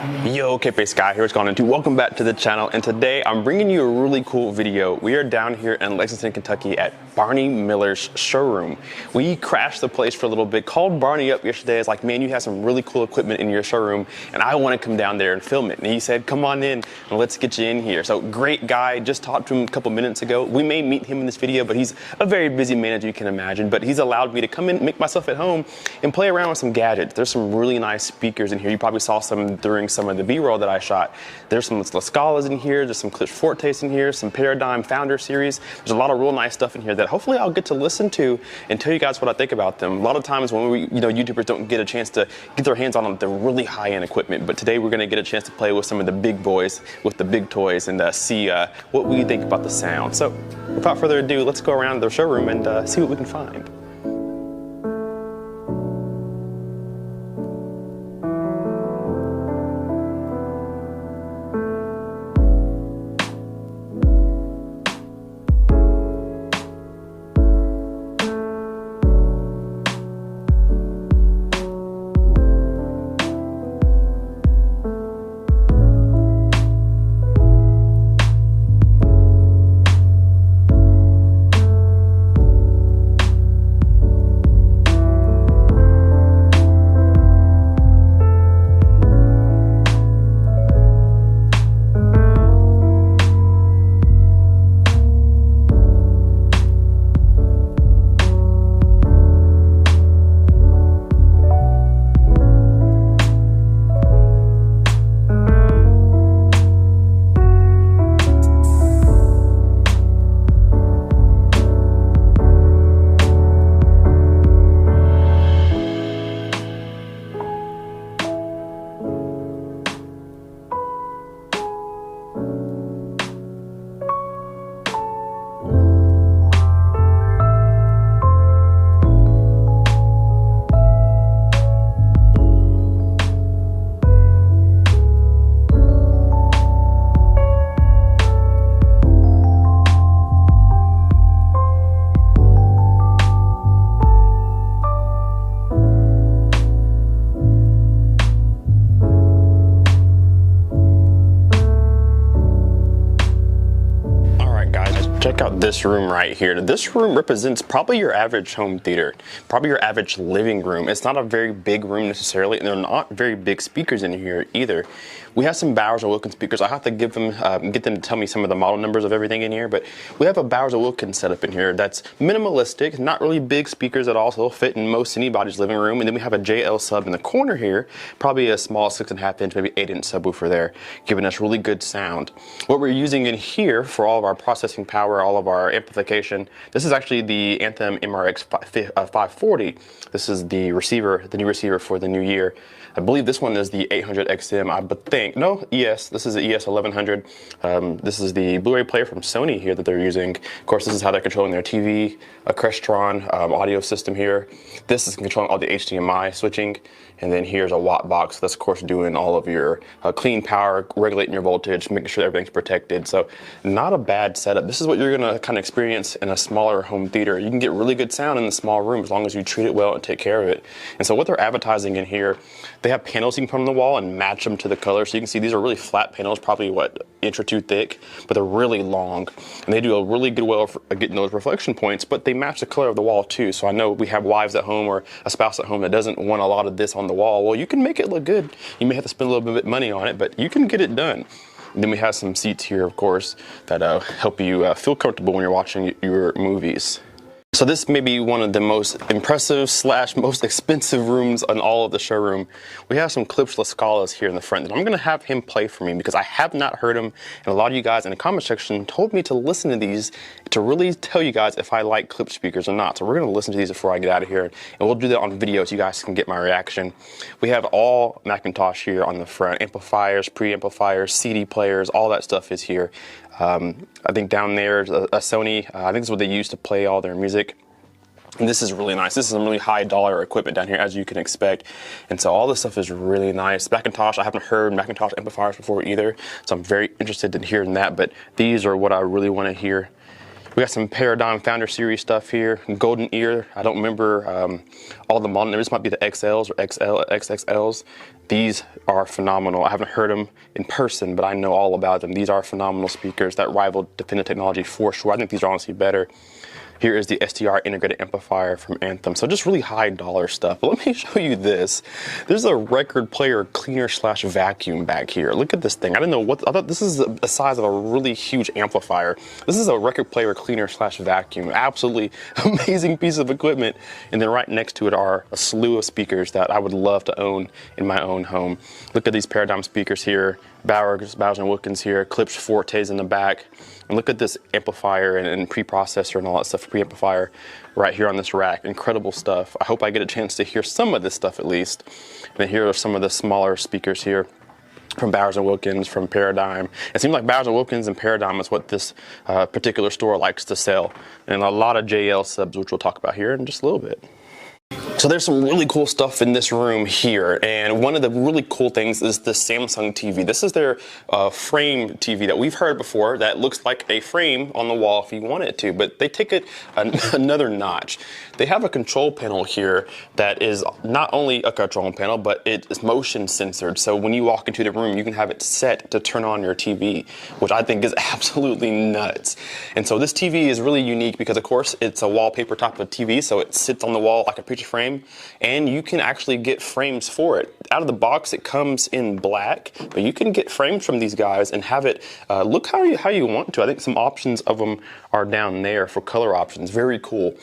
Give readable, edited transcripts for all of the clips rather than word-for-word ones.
Yo, Kpaceguy here, what's going on YouTube? Welcome back to the channel, and today I'm bringing you a really cool video. We are down here in Lexington, Kentucky at Barney Miller's showroom. We crashed the place for a little bit, called Barney up yesterday. It's like, man, you have some really cool equipment in your showroom and I want to come down there and film it. And he said, come on in and let's get you in here. So great guy, just talked to him a couple minutes ago. We may meet him in this video, but he's a very busy man, as you can imagine, but he's allowed me to come in, make myself at home and play around with some gadgets. There's some really nice speakers in here. You probably saw some during some of the B-roll that I shot. There's some La Scalas in here, there's some Klipsch Fortes in here, some Paradigm Founder series. There's a lot of real nice stuff in here that hopefully I'll get to listen to and tell you guys what I think about them. A lot of times when we, YouTubers don't get a chance to get their hands on the really high-end equipment, but today we're gonna get a chance to play with some of the big boys with the big toys and see what we think about the sound. So without further ado, let's go around the showroom and see what we can find. Check out this room right here. This room represents probably your average home theater, probably your average living room. It's not a very big room necessarily, and there are not very big speakers in here either. We have some Bowers & Wilkins speakers. I have to give them, get them to tell me some of the model numbers of everything in here, but we have a Bowers & Wilkins setup in here that's minimalistic, not really big speakers at all, so they'll fit in most anybody's living room. And then we have a JL sub in the corner here, probably a small 6.5 inch, maybe 8 inch subwoofer there, giving us really good sound. What we're using in here for all of our processing power, all of our amplification, this is actually the Anthem MRX 540. This is the receiver, the new receiver for the new year. I believe this one is the 800 XM, I think. No, ES. This is the ES 1100. This is the Blu-ray player from Sony here that they're using. Of course, this is how they're controlling their TV, a Crestron audio system here. This is controlling all the HDMI switching. And then here's a watt box that's, of course, doing all of your clean power, regulating your voltage, making sure everything's protected. So not a bad setup. This is what you're going to kind of experience in a smaller home theater. You can get really good sound in the small room as long as you treat it well and take care of it. And so what they're advertising in here, they have panels you can put on the wall and match them to the color. So you can see these are really flat panels, probably what, inch or two thick, but they're really long. And they do a really good way of getting those reflection points, but they match the color of the wall too. So I know we have wives at home or a spouse at home that doesn't want a lot of this on the wall. Well, you can make it look good. You may have to spend a little bit of money on it, but you can get it done. And then we have some seats here, of course, that help you feel comfortable when you're watching your movies. So this may be one of the most impressive / most expensive rooms in all of the showroom. We have some Klipsch La Scalas here in the front, and I'm gonna have him play for me because I have not heard them, and a lot of you guys in the comment section told me to listen to these to really tell you guys if I like Klipsch speakers or not. So we're gonna listen to these before I get out of here, and we'll do that on video so you guys can get my reaction. We have all Macintosh here on the front, amplifiers, preamplifiers, CD players, all that stuff is here. I think down there is a Sony, I think this is what they use to play all their music. And this is really nice. This is some really high dollar equipment down here, as you can expect. And so all this stuff is really nice. Macintosh, I haven't heard Macintosh amplifiers before either, so I'm very interested in hearing that, but these are what I really want to hear. We got some Paradigm Founder Series stuff here. Golden Ear. I don't remember all the model numbers. This might be the XLs or XXLs. These are phenomenal. I haven't heard them in person, but I know all about them. These are phenomenal speakers that rival Definitive Technology for sure. I think these are honestly better. Here is the SDR integrated amplifier from Anthem. So just really high dollar stuff. But let me show you this. There's a record player cleaner slash vacuum back here. Look at this thing. I didn't know what, I thought this is the size of a really huge amplifier. This is a record player cleaner slash vacuum. Absolutely amazing piece of equipment. And then right next to it are a slew of speakers that I would love to own in my own home. Look at these Paradigm speakers here. Bowers and Wilkins here, Klipsch Fortes in the back. And look at this amplifier and preprocessor and all that stuff, preamplifier right here on this rack. Incredible stuff. I hope I get a chance to hear some of this stuff at least. And then here are some of the smaller speakers here from Bowers & Wilkins, from Paradigm. It seems like Bowers & Wilkins and Paradigm is what this particular store likes to sell. And a lot of JL subs, which we'll talk about here in just a little bit. So there's some really cool stuff in this room here, and one of the really cool things is the Samsung TV. This is their frame TV that we've heard before that looks like a frame on the wall if you want it to, but they take it another notch. They have a control panel here that is not only a control panel, but it is motion censored. So when you walk into the room, you can have it set to turn on your TV, which I think is absolutely nuts. And so this TV is really unique because, of course, it's a wallpaper type of TV, so it sits on the wall like a picture frame, and you can actually get frames for it. Out of the box, it comes in black, but you can get frames from these guys and have it look how you want to. I think some options of them are down there for color options. Very cool.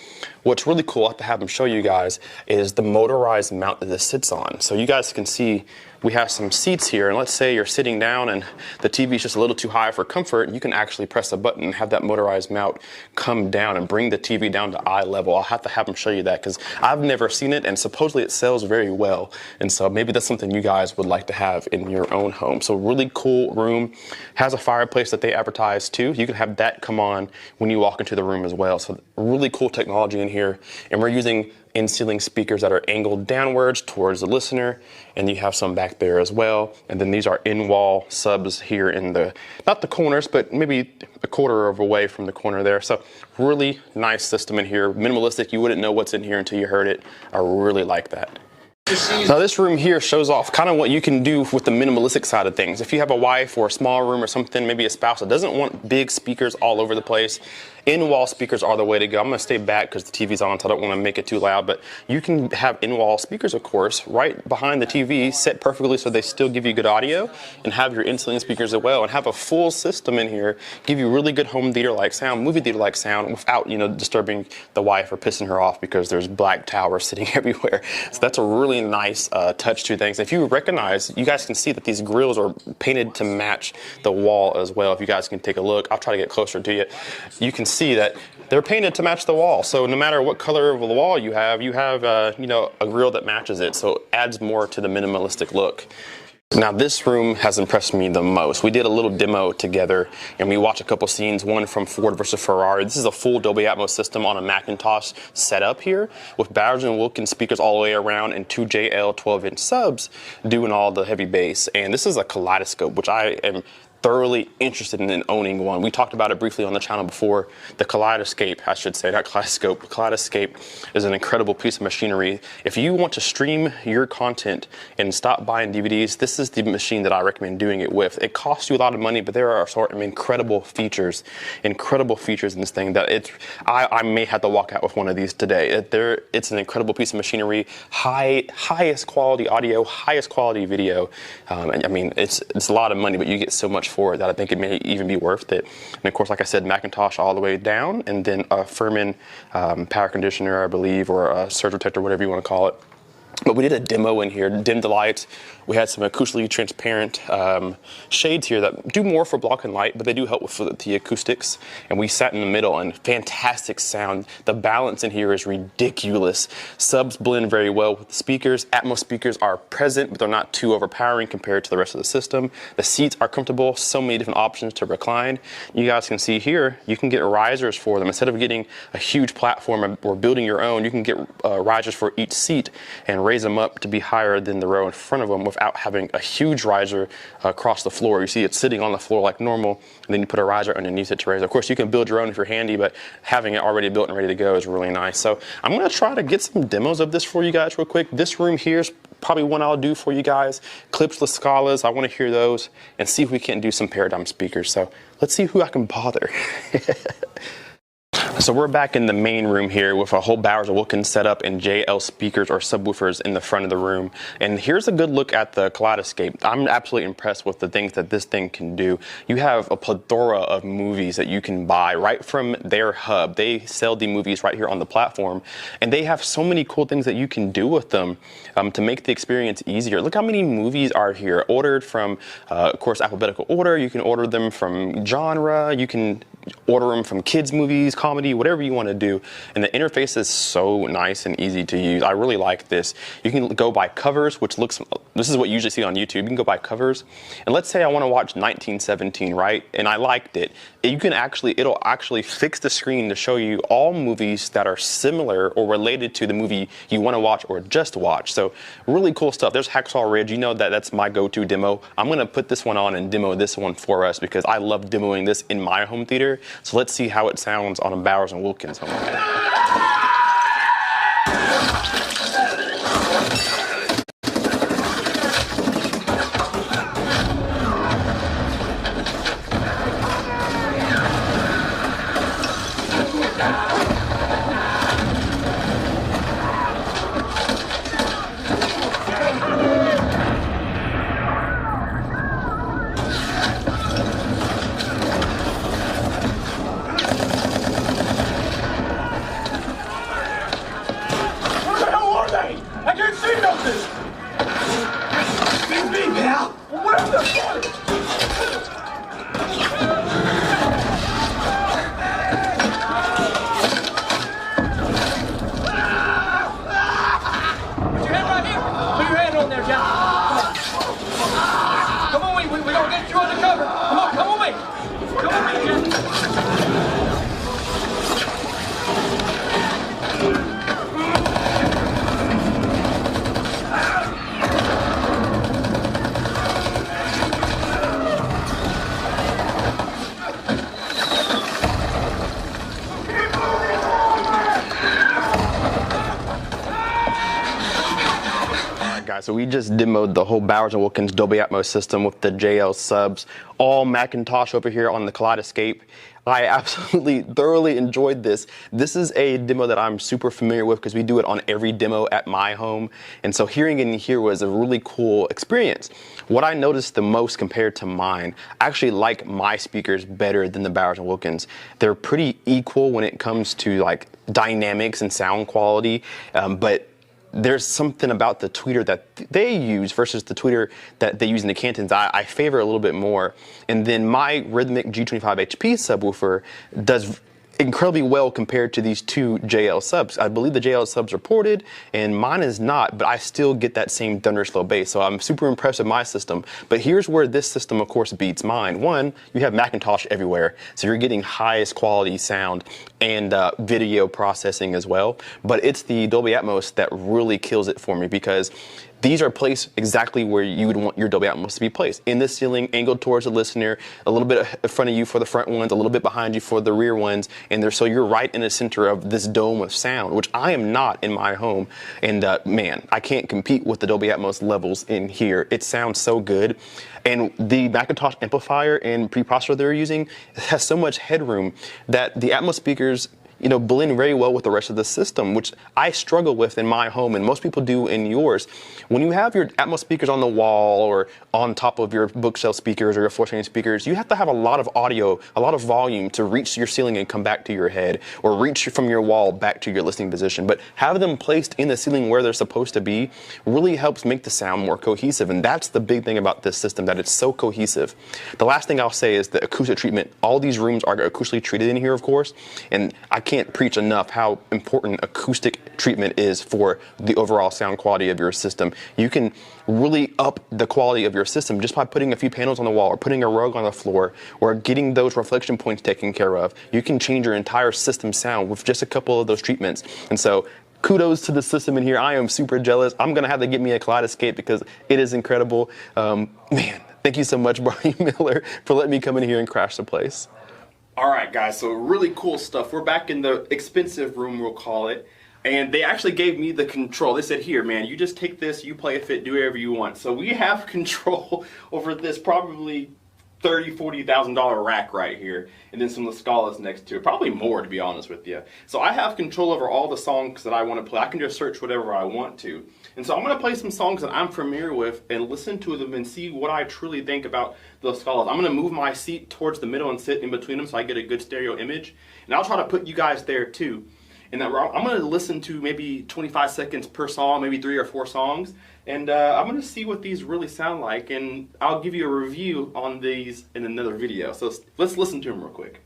What's really cool, I have to have them show you guys, is the motorized mount that this sits on. So you guys can see we have some seats here, and let's say you're sitting down and the TV is just a little too high for comfort, you can actually press a button and have that motorized mount come down and bring the TV down to eye level. I'll have to have them show you that because I've never seen it, and supposedly it sells very well. And so maybe that's something you guys would like to have in your own home. So really cool room. Has a fireplace that they advertise too. You can have that come on when you walk into the room as well. So really cool technology in here. And we're using in-ceiling speakers that are angled downwards towards the listener, and you have some back there as well. And then these are in-wall subs here in the, not the corners, but maybe a quarter of a way from the corner there. So really nice system in here, minimalistic. You wouldn't know what's in here until you heard it. I really like that. Now this room here shows off kind of what you can do with the minimalistic side of things. If you have a wife or a small room or something, maybe a spouse that doesn't want big speakers all over the place, in-wall speakers are the way to go. I'm going to stay back because the TV's on, so I don't want to make it too loud, but you can have in-wall speakers, of course, right behind the TV, set perfectly so they still give you good audio, and have your in-ceiling speakers as well, and have a full system in here, give you really good home theater-like sound, movie theater-like sound, without, you know, disturbing the wife or pissing her off because there's black towers sitting everywhere. So that's a really nice touch to things. If you recognize, you guys can see that these grills are painted to match the wall as well. If you guys can take a look, I'll try to get closer to you. You can see that they're painted to match the wall. So no matter what color of the wall you have you know, a grill that matches it. So it adds more to the minimalistic look. Now this room has impressed me the most. We did a little demo together and we watched a couple scenes, one from Ford versus Ferrari. This is a full Dolby Atmos system on a Macintosh setup here with Bowers & Wilkins speakers all the way around and two JL 12-inch subs doing all the heavy bass. And this is a kaleidoscope, which I am thoroughly interested in owning one. We talked about it briefly on the channel before. The Kaleidoscape, I should say, not Kaleidoscope. Kaleidoscape is an incredible piece of machinery. If you want to stream your content and stop buying DVDs, this is the machine that I recommend doing it with. It costs you a lot of money, but there are sort of incredible features in this thing that I may have to walk out with one of these today. It's an incredible piece of machinery, highest quality audio, highest quality video. And I mean, it's a lot of money, but you get so much for it that I think it may even be worth it. And of course, like I said, Macintosh all the way down, and then a Furman power conditioner, I believe, or a surge protector, whatever you want to call it. But we did a demo in here, dimmed the lights. We had some acoustically transparent shades here that do more for block and light, but they do help with the acoustics. And we sat in the middle, and fantastic sound. The balance in here is ridiculous. Subs blend very well with the speakers. Atmos speakers are present, but they're not too overpowering compared to the rest of the system. The seats are comfortable, so many different options to recline. You guys can see here, you can get risers for them. Instead of getting a huge platform or building your own, you can get risers for each seat and raise them up to be higher than the row in front of them without having a huge riser across the floor. You see it's sitting on the floor like normal, and then you put a riser underneath it to raise. Of course, you can build your own if you're handy, but having it already built and ready to go is really nice. So I'm going to try to get some demos of this for you guys real quick. This room here is probably one I'll do for you guys. Clips with Scalas, I want to hear those and see if we can't do some Paradigm speakers. So let's see who I can bother. So we're back in the main room here with a whole Bowers & Wilkins setup and JL speakers or subwoofers in the front of the room. And here's a good look at the Kaleidoscape. I'm absolutely impressed with the things that this thing can do. You have a plethora of movies that you can buy right from their hub. They sell the movies right here on the platform, and they have so many cool things that you can do with them to make the experience easier. Look how many movies are here, ordered from, of course, alphabetical order. You can order them from genre. You can order them from kids movies, comedy, whatever you want to do. And the interface is so nice and easy to use. I really like this. You can go by covers, which looks, this is what you usually see on YouTube. You can go by covers. And let's say I want to watch 1917, right? And I liked it. You can actually, it'll actually fix the screen to show you all movies that are similar or related to the movie you want to watch or just watch. So really cool stuff. There's Hacksaw Ridge. You know that that's my go-to demo. I'm going to put this one on and demo this one for us because I love demoing this in my home theater. So let's see how it sounds on a Bowers & Wilkins home theater. So we just demoed the whole Bowers & Wilkins Dolby Atmos system with the JL subs, all Macintosh over here on the Kaleidoscape. I absolutely thoroughly enjoyed this. This is a demo that I'm super familiar with because we do it on every demo at my home. And so hearing it in here was a really cool experience. What I noticed the most compared to mine, I actually like my speakers better than the Bowers & Wilkins. They're pretty equal when it comes to like dynamics and sound quality, but there's something about the tweeter that they use versus the tweeter that they use in the Cantons I favor a little bit more. And then my Rhythmic G25 HP subwoofer does incredibly well compared to these two JL subs. I believe the JL subs are ported and mine is not, but I still get that same thunder slow bass. So I'm super impressed with my system. But here's where this system, of course, beats mine. One, you have Macintosh everywhere. So you're getting highest quality sound and video processing as well. But it's the Dolby Atmos that really kills it for me because these are placed exactly where you would want your Dolby Atmos to be placed. In the ceiling, angled towards the listener, a little bit in front of you for the front ones, a little bit behind you for the rear ones, and so you're right in the center of this dome of sound, which I am not in my home. And man, I can't compete with the Dolby Atmos levels in here. It sounds so good. And the Macintosh amplifier and preprocessor they're using has so much headroom that the Atmos speakers, you know, blend very well with the rest of the system, which I struggle with in my home and most people do in yours. When you have your Atmos speakers on the wall or on top of your bookshelf speakers or your floor standing speakers, you have to have a lot of audio, a lot of volume to reach your ceiling and come back to your head, or reach from your wall back to your listening position. But have them placed in the ceiling where they're supposed to be really helps make the sound more cohesive. And that's the big thing about this system, that it's so cohesive. The last thing I'll say is the acoustic treatment. All these rooms are acoustically treated in here, of course, and I can't preach enough how important acoustic treatment is for the overall sound quality of your system. You can really up the quality of your system just by putting a few panels on the wall or putting a rug on the floor or getting those reflection points taken care of. You can change your entire system sound with just a couple of those treatments. And so kudos to the system in here. I am super jealous. I'm gonna have to get me a Kpaceguy because it is incredible. Man, thank you so much, Barney Miller, for letting me come in here and crash the place. All right, guys, so really cool stuff. We're back in the expensive room, we'll call it. And they actually gave me the control. They said, here, man, you just take this, you play it fit, do whatever you want. So we have control over this probably $30,000, $40,000 rack right here. And then some Scalas next to it. Probably more, to be honest with you. So I have control over all the songs that I want to play. I can just search whatever I want to. And so I'm going to play some songs that I'm familiar with and listen to them and see what I truly think about those Scalas. I'm going to move my seat towards the middle and sit in between them so I get a good stereo image. And I'll try to put you guys there too. And I'm going to listen to maybe 25 seconds per song, maybe 3 or 4 songs. And I'm going to see what these really sound like. And I'll give you a review on these in another video. So let's listen to them real quick.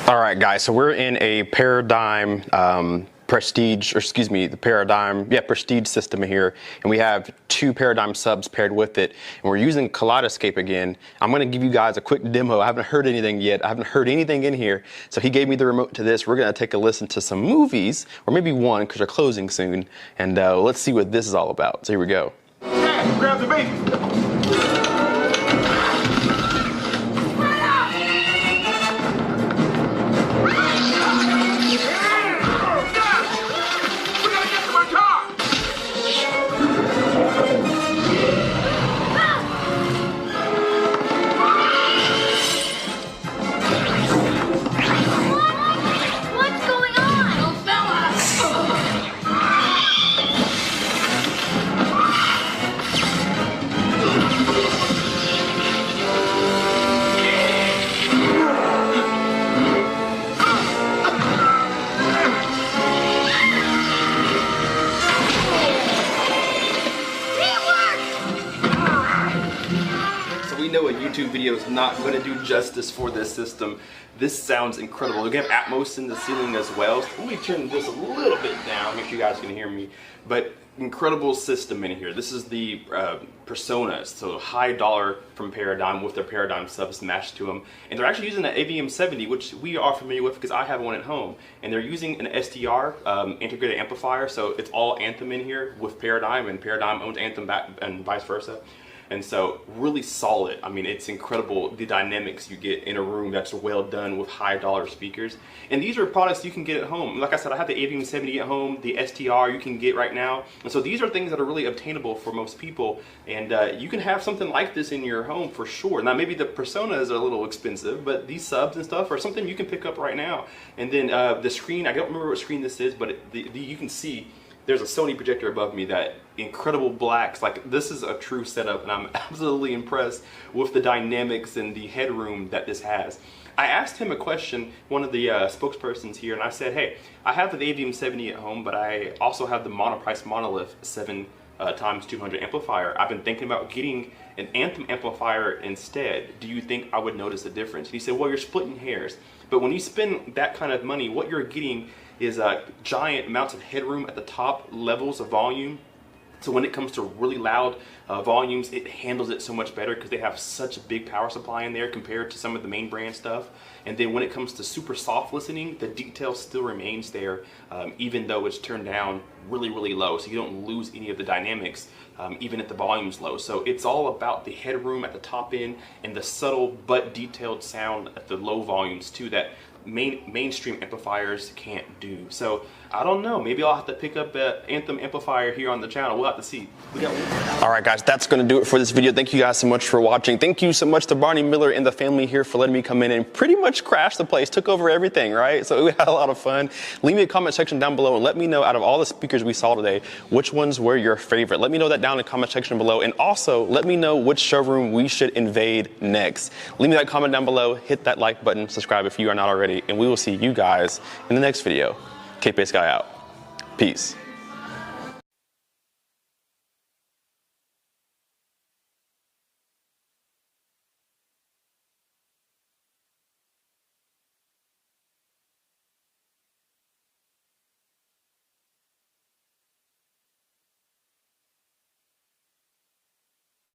All right, guys, so we're in a Paradigm Prestige, or excuse me, the Paradigm, Prestige system here, and we have 2 Paradigm subs paired with it, and we're using Kpaceguy again. I'm going to give you guys a quick demo. I haven't heard anything yet. I haven't heard anything in here, so he gave me the remote to this. We're going to take a listen to some movies, or maybe one, because they're closing soon, and let's see what this is all about. So here we go. Hey, grab the baby. YouTube video is not going to do justice for this system. This sounds incredible. We have Atmos in the ceiling as well. So let me turn this a little bit down, make sure you guys can hear me. But incredible system in here. This is the Personas, so high dollar from Paradigm with their Paradigm subs matched to them. And they're actually using an AVM70, which we are familiar with because I have one at home. And they're using an SDR integrated amplifier, so it's all Anthem in here with Paradigm, and Paradigm owns Anthem back and vice versa. And so really solid. I mean, it's incredible the dynamics you get in a room that's well done with high dollar speakers. And these are products you can get at home. Like I said, I have the AVM70 at home, the STR you can get right now. And so these are things that are really obtainable for most people. And you can have something like this in your home for sure. Now maybe the Personas are a little expensive, but these subs and stuff are something you can pick up right now. And then the screen, I don't remember what screen this is, but you can see there's a Sony projector above me, that incredible blacks. Like, this is a true setup, and I'm absolutely impressed with the dynamics and the headroom that this has. I asked him a question, one of the spokespersons here, and I said, hey, I have the AVM70 at home, but I also have the Monoprice Monolith 7x200 amplifier. I've been thinking about getting an Anthem amplifier instead. Do you think I would notice a difference? And he said, well, you're splitting hairs. But when you spend that kind of money, what you're getting is giant amounts of headroom at the top levels of volume. So when it comes to really loud volumes, it handles it so much better because they have such a big power supply in there compared to some of the main brand stuff. And then when it comes to super soft listening, the detail still remains there, even though it's turned down really, really low. So you don't lose any of the dynamics, even if the volume's low. So it's all about the headroom at the top end and the subtle but detailed sound at the low volumes too that mainstream amplifiers can't do. So I don't know, maybe I'll have to pick up an Anthem amplifier here on the channel. We'll have to see. All right, guys, that's going to do it for this video. Thank you guys so much for watching. Thank you so much to Barney Miller and the family here for letting me come in and pretty much crash the place, took over everything, right? So we had a lot of fun. Leave me a comment section down below and let me know, out of all the speakers we saw today, which ones were your favorite. Let me know that down in the comment section below, and also let me know which showroom we should invade next. Leave me that comment down below, hit that like button, subscribe if you are not already, and we will see you guys in the next video. Kpaceguy out. Peace.